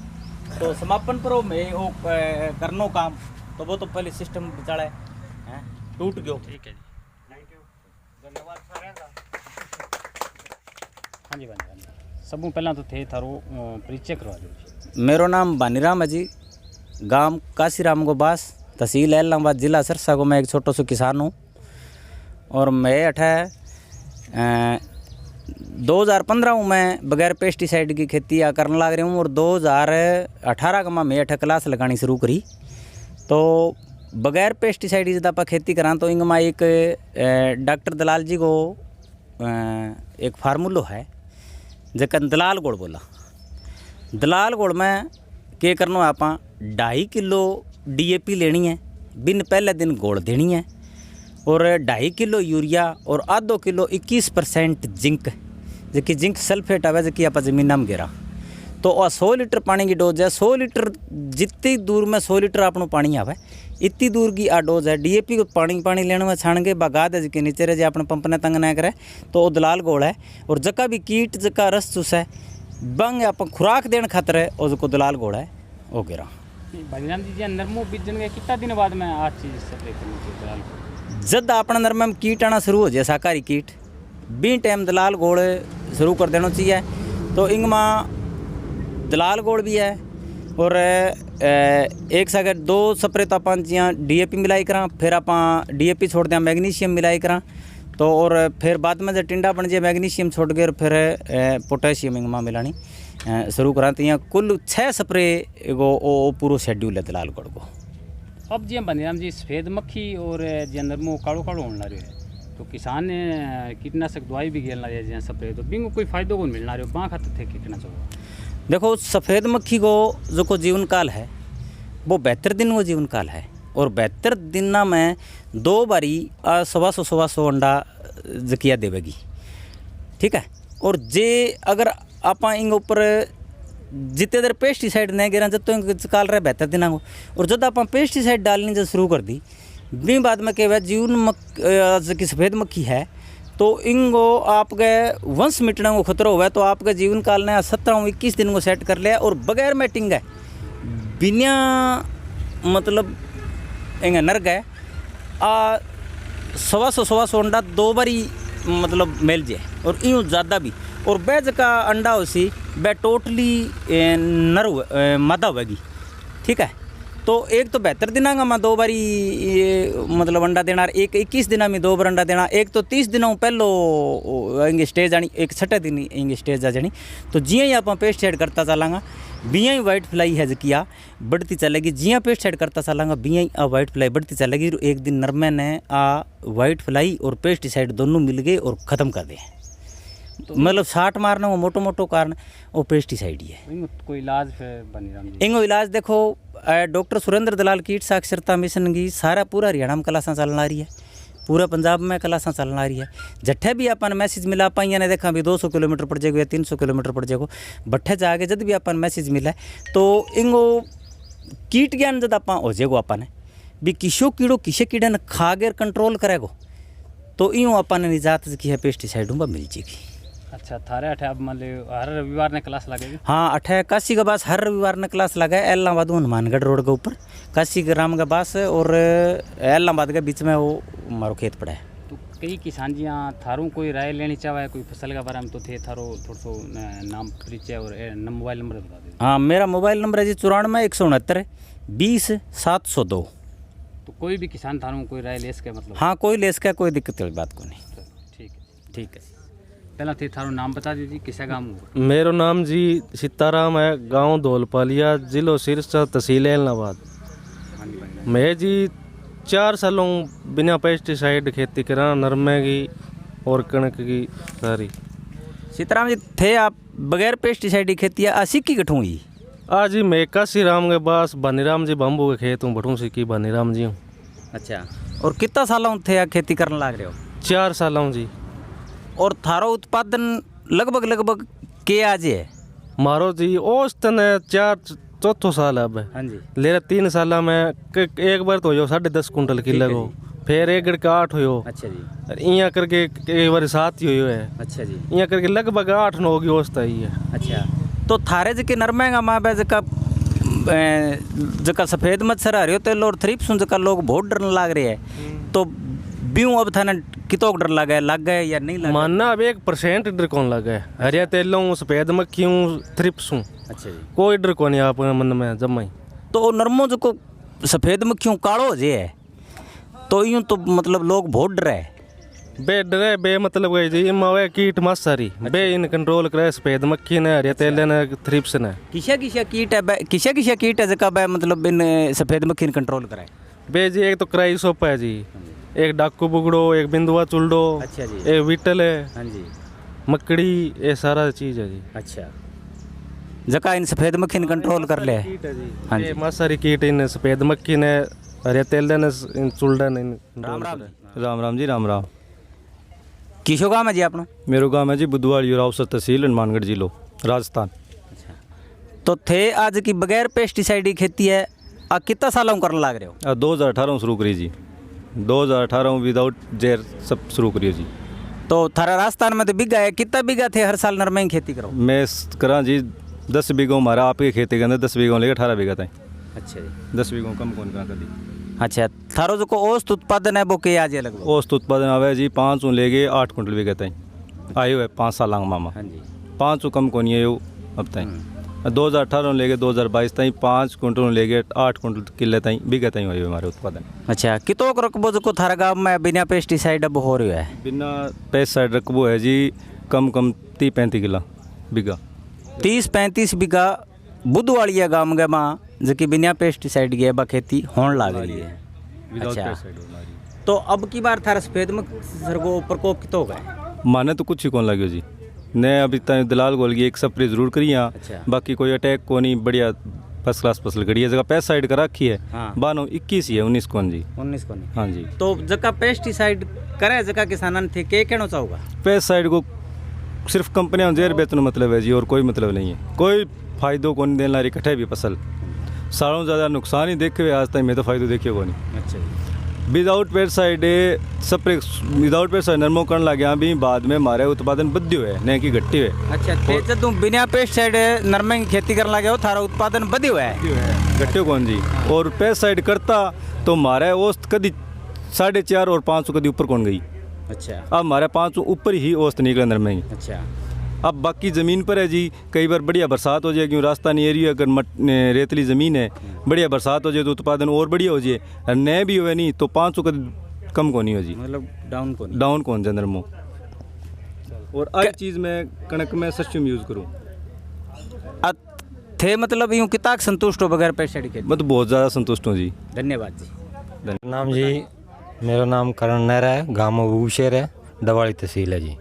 S5: तो समापन पर मैं वो करनो काम तो वो तो पहले सिस्टम बिचाड़ा है टूट गयो। ठीक है जी थैंक यू धन्यवाद सारे का। हाँ जी सबू पहला तो थे थारो परिचय करवा दो। मेरो नाम बानीराम है जी गांव काशीराम को बास तहसील इलाहाबाद जिला सिरसा को मैं एक छोटा सा किसान हूँ और मैं 2015 में बगैर पेस्टिसाइड की खेती करने लग रही हूँ और 2018 का मैं 8 क्लास लगानी शुरू करी तो बगैर पेस्टिसाइड जब आप खेती करा तो इंग में एक डॉक्टर दलाल जी को एक फार्मूलो है जकन दलाल गोड़ बोला दलाल गोड़ में के करना है आप 2.5 किलो DAP लेनी है बिन पहले दिन गोड़ देनी है और 2.5 किलो यूरिया और आधो किलो 21% जिंक, जो जिंक सल्फेट आवे जो आप जमीन में गिरा। तो 100 लीटर पानी की डोज है। 100 लीटर जितनी दूर में 100 लीटर आपनो पानी आवे इतनी दूर की आ डोज है। डीएपी को पानी लेने में छाण के बागाद है जी नीचे रहे आपने पंप ने तंग ना करे तो वो दलाल गोल है। और जका भी कीट जका रस चूस है बंग आप खुराक देने खातर है और जो दलाल गोल है वो गिरा।
S6: भाईराम जी जी नरमो बीजन के कितना दिन बाद में आज चीज स्प्रे करनी चाहिए दलाल को?
S5: जब अपना नरमे में कीट आना शुरू हो जाए शाकाहारी कीट बी टाइम दलाल गोल शुरू कर देना चाहिए। तो इंग में दलाल गोल भी है और एक सगर 2 स्प्रे तो अपन जियाँ डीएपी मिलाई करा, फिर आप डीएपी छोड़ दें मैग्नीशियम मिलाई करा। तो और फिर बाद में जब टिंडा बन जाए मैग्नीशियम छोड़ के फिर पोटेशियम इंग में मिलानी शुरू करा। तो यहाँ कुल 6 स्प्रे को पूरा शेड्यूल है दलाल गोल को।
S6: अब जी बनीराम जी सफ़ेद मक्खी और जी नरमो काड़ो काड़ो होने लग रहे है तो किसान ने कीटनाशक दवाई भी खेलना रहे जी स्प्रे तो बिंगो कोई फायदो को मिलना रहे बाँ खाते थे कीटनाशक।
S5: देखो सफ़ेद मक्खी को जो को जीवन काल है वो 72 दिन वो जीवन काल है और 72 दिन में 2 बारी 100 अंडा जकिया देवेगी, ठीक है। और जे अगर आप इंग ऊपर जितने देर पेस्टिसाइड नहीं गिरा जब तो काल रहे 72 दिन को और जब आप पेस्टिसाइड डालनी जब शुरू कर दी भी बाद में क्या जीवन की सफ़ेद मक्खी है तो इनको आपके वंश मिटने को खतरा हुआ है। तो आपके जीवन काल ने 17-21 दिन को सेट कर लिया और बगैर मैटिंग है बिना मतलब इंग नर गए 100 अंडा 2 बारी मतलब मिल जाए और यूँ ज़्यादा भी। और बैज का अंडा उसी बै टोटली नर मादा होगी, ठीक है। तो एक तो 72 दिन में 2 बारी मतलब अंडा देना, एक 21 दिन में 2 बार अंडा देना, एक तो 30 दिनों पहलो इंगे स्टेज आनी, एक 6 दिन इंगे स्टेज आ जानी। तो जियां ही आप पेस्टिसाइड करता चलांगा बियाँ ही वाइट फ्लाई है किया बढ़ती चलेगी। जियां पेस्टिसाइड करता चलांगा बियाँ ही आ वाइट फ्लाई बढ़ती चलेगी। एक दिन नरमे ने आ वाइट फ्लाई और पेस्टिसाइड दोनों मिल गए और ख़त्म कर दिए। तो मतलब साठ मारने वो मोटो कारण वो पेस्टिसाइड ही है।
S6: कोई इलाज फिर बनीराम जी?
S5: इंगो इलाज देखो डॉक्टर सुरेंद्र दलाल कीट साक्षरता मिशन की सारा पूरा हरियाणा में क्लासा चलना रही है, पूरा पंजाब में क्लासा चलना रही है। जट्ठे भी अपन मैसेज मिला पाइया ने देखा भी 200 किलोमीटर पड़ जाएगा या 300 किलोमीटर पड़ जाएगा भट्ठे से आगे जब भी अपन मैसेज मिला तो इंगो कीट ज्ञान जब आप हो जाएगो अपन भी किसो कीड़ो किसे कीड़े ने खा गए कंट्रोल करेगो तो यूँ अपन निजात की है पेस्टिसाइड मिल जाएगी।
S6: अच्छा थारे अठे अब मान लो हर रविवार ने क्लास लगेगी?
S5: हाँ अठे काशी के पास हर रविवार ने क्लास लगा है एलाहाबाद हनुमानगढ़ रोड के ऊपर काशी ग्राम के पास और एलाहाबाद के बीच में वो हमारो खेत पड़ा है।
S6: तो कई किसान जी यहाँ थारों कोई राय लेनी चाहे कोई फसल के बारे में तो थे थारो थोड़ा सो नाम परिचय और मोबाइल नंबर बता दे।
S5: हाँ मेरा मोबाइल नंबर है जी 94 169 20 702।
S6: तो कोई भी किसान थारों कोई राय ले सके मतलब?
S5: हाँ कोई ले सके कोई दिक्कत वाली बात को नहीं।
S6: ठीक है
S5: ठीक है।
S6: पहला थे थारो नाम बता दीजिए किसा गाँव होगा?
S7: मेरो नाम जी सीताराम है, गांव धौलपालिया, जिलो सिरसा, तहसील एलनाबाद। मैं जी 4 सालों बिना पेस्टिसाइड खेती करा नरमे की और कणक की सारी।
S5: सीताराम जी थे आप बगैर पेस्टिसाइड की खेती सीखी कठूँ ही?
S7: आज जी मैं काशी राम के पास बनीराम जी बम्बू के खेत हूँ बठू सीखी बनीराम जी हूँ।
S5: अच्छा और कितना सालों थे खेती करने लग रहे हो?
S7: 4 सालों जी।
S5: और थारो उत्पादन लगभग के आज है?
S7: मारो जी औसतन 4 साल अब है।
S5: हाँ जी।
S7: ले 3 साल में एक बार तो हो 10.5 कुंटल किलो को फिर 1 गड़ का 8 हो।
S5: अच्छा जी।
S7: इं करके एक बार 7 ही हुई है।
S5: अच्छा जी।
S7: इं करके लगभग 8-9 होगी औसत ही है।
S5: अच्छा तो थारे जके नरमेगा माँ बे जका सफ़ेद मच्छर आ रहे हो तेल और थ्रिप्स जका लोग बहुत डरने लग रहे हैं तो ब्यूँ अब थाने कितो डर लग गए या नहीं लगा?
S7: मानना अब 1% डर कौन लगा है। हरिया तेलों सफ़ेद मक्खियों थ्रिप्सों
S5: अच्छा जी
S7: कोई डर कौन है आप मन में जमाई।
S5: तो नरमो जो को सफ़ेद मक्खियों काड़ो जे है तो यूँ तो मतलब लोग बहुत डरे
S7: बे डरे बे मतलब गई जी मावे कीट मत सारी बे इन कंट्रोल करे सफ़ेद मक्खी ने हरिया तेल ने थ्रिप्स ने
S5: किसा कीट है किसा कीट है जका बे मतलब इन सफ़ेद मक्खी ने कंट्रोल कराए?
S7: बे जी एक तो क्राई सोप है जी, एक डाकू बुगड़ो, एक बिंदुआ चुलडो,
S5: अच्छा जी,
S7: एक बीटल है,
S5: हाँ जी,
S7: मकड़ी, ये सारा चीज़ है जी।
S5: अच्छा जका इन सफ़ेद मक्खी ने कंट्रोल कर ले?
S7: कीट है जी।
S5: हाँ
S7: ये
S5: जी।
S7: मत सारी कीट इन सफ़ेद मक्खी ने अरे तेल देने चुल्डन
S5: राम राम
S7: राम राम जी राम राम।
S5: किशो गाँव है जी अपना?
S7: मेरो गाँव है जी बुधवाड़ी और अवसर तहसील हनुमानगढ़ जिलो राजस्थान।
S5: तो थे आज की बगैर पेस्टिसाइड की खेती है आ कितना सालों करने लग रहे हो?
S7: 2018 शुरू करी जी, 2018 विदाउट जेर सब शुरू करियो जी।
S5: तो थारा राजस्थान में तो बीघा है, कितना बीघा थे हर साल नरमे की खेती करो?
S7: मैं करा जी 10 बीघों हमारा आपकी खेती के अंदर 10 बीघों लेके 18 बीघा तक।
S5: अच्छा जी।
S7: 10 बीघों कम कौन करा कभी।
S5: अच्छा, थारो जो को औसत उत्पादन है वो क्या आज लगभग?
S7: औसत उत्पादन आवे जी 5 लेके 8 कुंटल बीघा तक आयो है 5 साल मामा।
S5: हाँ जी।
S7: 5 कम कौन है अब तक। 2018 लेके 2022 तक 5 कुंटल लेके 8 कुंटल किले तक बीघा तक हुए हमारे उत्पादन।
S5: अच्छा, कितो रकबो जो को थारा गाँव में बिना पेस्टिसाइड अब हो रहा है?
S7: बिना पेस्टिसाइड रकबो है जी कम 30-35 किला बीघा।
S5: 30-35 बीघा बुधवाड़िया गाँव में माँ जो कि बिना पेस्टिसाइड के बा खेती होने लग रही है।
S7: विदाउट
S5: अच्छा।
S7: पेस्टिसाइड होना जी।
S5: तो अब की बार थारा सफेद में सरगो प्रकोप कितो हो गए?
S7: माने तो कुछ ही कौन लगे जी ने अभी तक दलाल गोल की एक स्प्रे जरूर करी यहाँ।
S5: अच्छा।
S7: बाकी कोई अटैक को नहीं, बढ़िया फर्स्ट क्लास फसल करी है। जगह पेस्टिसाइड कर रखी है।
S5: हाँ।
S7: 21 ही है 19 कौन जी।
S5: 19 को नहीं।
S7: हाँ जी।
S5: तो जगह पेस्टिसाइड करे जगह किसानन थे के कहना चाहोगा?
S7: पेस्टिसाइड को सिर्फ कंपनियां जेर बेचने मतलब है जी, और कोई मतलब नहीं है। कोई फायदो को नहीं देना रही कटे भी फसल सालों ज़्यादा नुकसान ही देखे हुए आज तक मैं तो फायदो देखे को नहीं।
S5: अच्छा जी।
S7: Without pesticide spray without pesticide नरमो करने लगे भी बाद में हमारे उत्पादन बढ़्यो है नहीं कि घटी है।
S5: अच्छा, ते जब तुम बिना पेस्टिसाइड नरमे की खेती करने लगे हो थारा उत्पादन बढ़्यो है?
S7: घट्टे कौन जी। और पेस्टिसाइड करता तो हमारे औसत कभी 4.5 और 5 कभी ऊपर कौन गई।
S5: अच्छा।
S7: अब हमारे 5 ऊपर ही औसत निकले नरमे।
S5: अच्छा।
S7: अब बाकी ज़मीन पर है जी, कई बार बढ़िया बरसात हो जाए, क्यों राजस्थानी एरिया अगर रेतली ज़मीन है, बढ़िया बरसात हो जाए तो उत्पादन और बढ़िया हो जाए। और नए भी हुए नहीं तो 5 कम कौन हो जी,
S5: मतलब
S7: डाउन कौन जा नरमो। और हर चीज़ में कणक में सस्यूम यूज़ करूँ
S5: थे मतलब यूँ कितना संतुष्ट हो बगैर पेस्टिसाइड के?
S7: मैं तो बहुत ज़्यादा संतुष्ट हूँ जी।
S5: धन्यवाद जी।
S3: नाम जी मेरा नाम करण नहरा है, गाँव बबूशेर है, डवाड़ी तहसील है जी।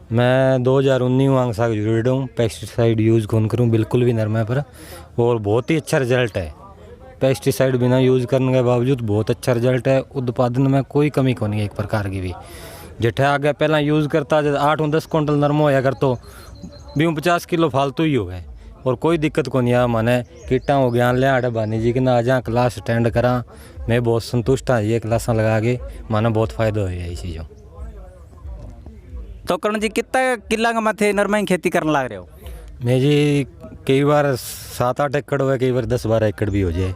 S3: मैं 2019 वांग साग जुड़ हूँ, पेस्टिसाइड यूज़ कौन करूँ बिल्कुल भी नरमे पर, और बहुत ही अच्छा रिजल्ट है। पेस्टिसाइड बिना यूज़ करने के बावजूद बहुत अच्छा रिजल्ट है। उत्पादन में कोई कमी को नहीं है एक प्रकार की भी। जेठे आगे पहला यूज़ करता जब 8-10 कुंटल नरमो होया कर तो 20-50 किलो फालतू ही हो गए, और कोई दिक्कत को नहीं आ। मैंने किटा हो गया ले आड़े बानी जी कि ना आज क्लास अटेंड करा, मैं बहुत संतुष्ट हाँ ये क्लासा लगा के, माना बहुत फ़ायदा हो इस चीज़ों।
S5: तो करण जी कितना किला का माथे नरमे की खेती करने लग रहे हो?
S3: मैं जी कई बार 7-8 एकड़ हुआ, कई बार 10-12 एकड़ भी हो जाए,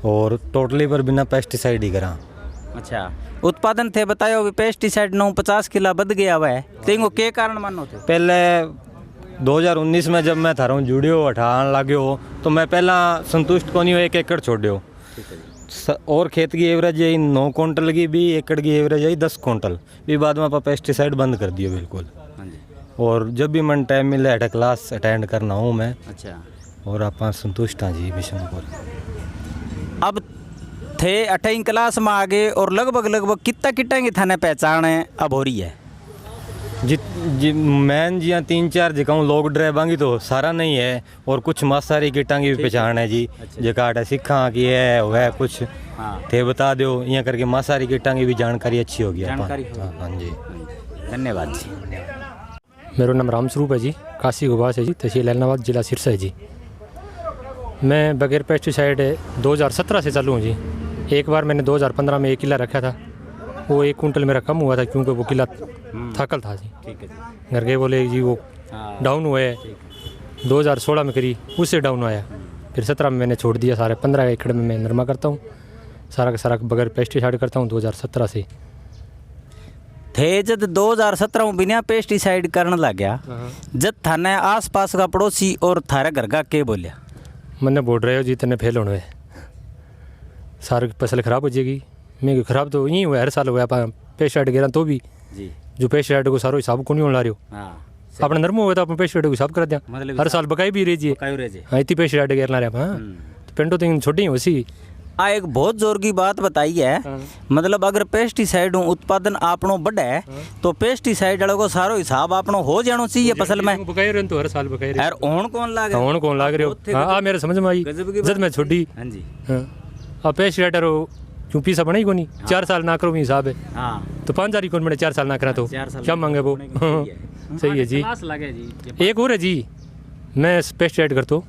S3: और टोटली पर बिना पेस्टिसाइड ही करा।
S5: अच्छा, उत्पादन थे बतायो भी पेस्टिसाइड 50 किला बढ़ गया हुआ है, तेंगो के कारण मानो थे?
S3: पहले 2019 में जब मैं थारों जुड़ियो हटान लाग्यो तो मैं पहला संतुष्ट को नहीं हो, 1 एकड़ छोड़ियो। और खेत की एवरेज यही 9 कुंटल की, भी एकड़ की एवरेज यही 10 कुंटल भी। बाद में आप पेस्टिसाइड बंद कर दियो बिल्कुल।
S5: हाँ जी।
S3: और जब भी मन टाइम मिले हटा क्लास अटेंड करना हूँ मैं।
S5: अच्छा।
S3: और आप संतुष्ट हैं जी मिशन को।
S5: अब थे 8वीं क्लास में आगे और लगभग कितना की थाने पहचान है अब हो रही है?
S3: जी मैन जी 3-4 जगहों लोग ड्राइवांगी तो सारा नहीं है, और कुछ मासारी किटांगी भी पहचान है जी। जगह आटा सीखा कि है वह कुछ थे बता दो यहाँ करके मासारी किटांगी भी जानकारी अच्छी होगी। हाँ जी,
S5: धन्यवाद जी।
S8: मेरा नाम राम स्वरूप है जी, काशी गुबास है जी, तहसील ऐलनाबाद, जिला सिरसा है जी। मैं बगैर पेस्टिसाइड 2017 से चालू हूँ जी। एक बार मैंने 2015 में 1 किला रखा था, वो 1 कुंटल मेरा कम हुआ था क्योंकि वो किला थकल था जी।
S5: ठीक है जी।
S8: घर के बोले जी वो डाउन हुए। 2016 में करी उससे डाउन आया, फिर 17 में मैंने छोड़ दिया सारे। 15 एकड़ में मैं नरमा करता हूँ, सारा का सारा बगैर पेस्टिसाइड करता हूँ 2017 से।
S5: थे जब 2017 में बिना पेस्टिसाइड करने लग गया, जब थाने आस पास का पड़ोसी और थारे घर का के बोलिया
S8: मैंने बोल रहे हो जी तेने फेल होने सारी फसल खराब हो जाएगी। मैं खराब तो यहीं हुआ, हर साल हुआ पेस्टिसाइड गिरा तो भी
S5: जी। जो
S8: पेस्टिसाइड को सारो हिसाब को नहीं ला रहे हो।
S5: हाँ,
S8: अपने नरमो हुआ तो अपने पेस्टिसाइड को हिसाब कर दिया,
S5: मतलब
S8: हर साल बकाई भी रही हाँ इतनी पेस्टिसाइड गिरना रहे। हाँ तो पेंटो तो छोटी ही उसी
S5: आ एक बहुत जोर की बात बताई है। मतलब अगर पेस्टिसाइड उत्पादन आपनो बढ़े तो पेस्टिसाइड वालों को सारो हिसाब आपनो हो जानो चाहिए फसल में।
S8: बकाई रहे तो हर साल बकाई रहे।
S5: यार ओन कौन लाग रहे?
S8: ओन कौन लाग रहे हो? हाँ मेरे समझ में आई जब मैं छोड़ी।
S5: हाँ जी।
S8: हाँ पेस्टिसाइड क्यों पीसा बना ही को नहीं 4 साल ना करो भी हिसाब है
S5: हाँ
S8: तो 5,000 ही कौन बने 4 साल ना करा तो
S5: 4 साल
S8: क्या मांगे वो हाँ, सही है जी।
S6: क्लास लगे जी
S8: एक और है जी मैं पेस्टिसाइड करता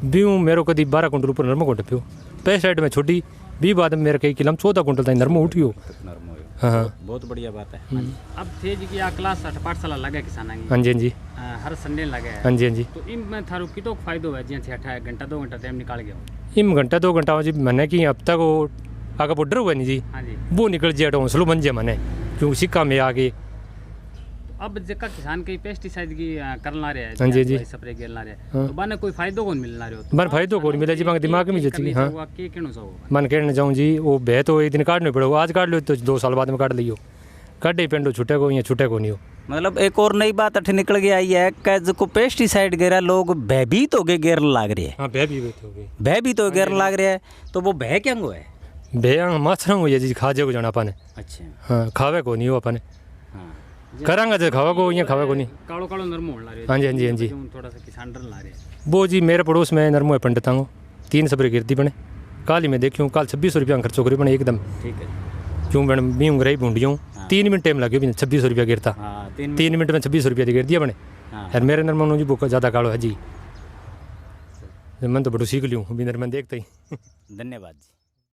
S8: भी हूँ मेरे कभी 12 कुंटल ऊपर नरमो को पियो पेस्टिसाइड में छोटी भी बाद में मेरे कई किलो 14 कुंटल तक नरमो उठियो। हाँ
S5: बहुत बढ़िया बात है।
S6: अब थे जी कि आ क्लास 8 पाठशाला लगे किसान
S8: हाँ जी हाँ जी
S6: हर संडे लगे
S8: हाँ जी हाँ जी।
S6: तो इन में थारो कितो फायदो है जिया थे 8 घंटा 2 घंटा टाइम निकाल गया
S8: इम घंटा 2 घंटा हो जी मैंने कि अब तक वो आगे बॉर्डर हुआ नहीं जी
S6: हाँ जी।
S8: वो निकल जाए हौसलो बन जाए मैंने क्यों सिक्का में आगे
S6: अब जका किसान कई पेस्टिसाइड की करना रहे
S8: हाँ जी, जी।
S6: स्प्रे करना रहे
S8: हाँ।
S6: तो बाने कोई फायदो कौन मिलना रहे
S8: मन फायदो को मिले जी मांगे दिमाग में जची हाँ
S6: के कहना चाहो
S8: मन कहना चाहूँ जी वो बह तो एक दिन काटने पड़ेगा आज काट लो तो 2 साल बाद में काट लियो काटे पेंडो छुटे को या छुटे को नहीं हो।
S5: मतलब एक और नई बात अठ निकल के आई है कि जो पेस्टिसाइड गेरा लोग भयभीत हो गए गेर लाग रहे हैं
S8: हाँ बह भी हो गई
S5: भयभीत हो गेर लाग रहे हैं तो वो भय क्या है
S8: बह माथरा हुई है जी खाजे को जाना अपने
S5: अच्छा
S8: हाँ खावे को नहीं हो अपने
S5: हाँ
S8: करांगा तो खावा को या खावे को नहीं।
S6: कालो कालो नरमो होने रहे
S8: हाँ जी हाँ जी हाँ जी
S6: थोड़ा सा किसान डर ला रहे
S8: वो जी मेरे पड़ोस में नरमो है पंडितांगो 3 स्प्रे गिरती बने काल ही मैं देखूँ कल 2600 रुपया खर्चो करी बने एकदम
S5: ठीक है
S8: क्यों मैंने मी उंगराई भूंडियों 3 मिनट टाइम लगे 2600 रुपया गिरता
S5: हाँ
S8: 3 मिनट में 2600 रुपया गिर दिया बने
S5: हाँ।
S8: यार मेरे नरमो जी बुक ज़्यादा कालो है जी मैं तो बड़ो सीख लियूँ अभी नरमन देखते ही
S5: धन्यवाद जी।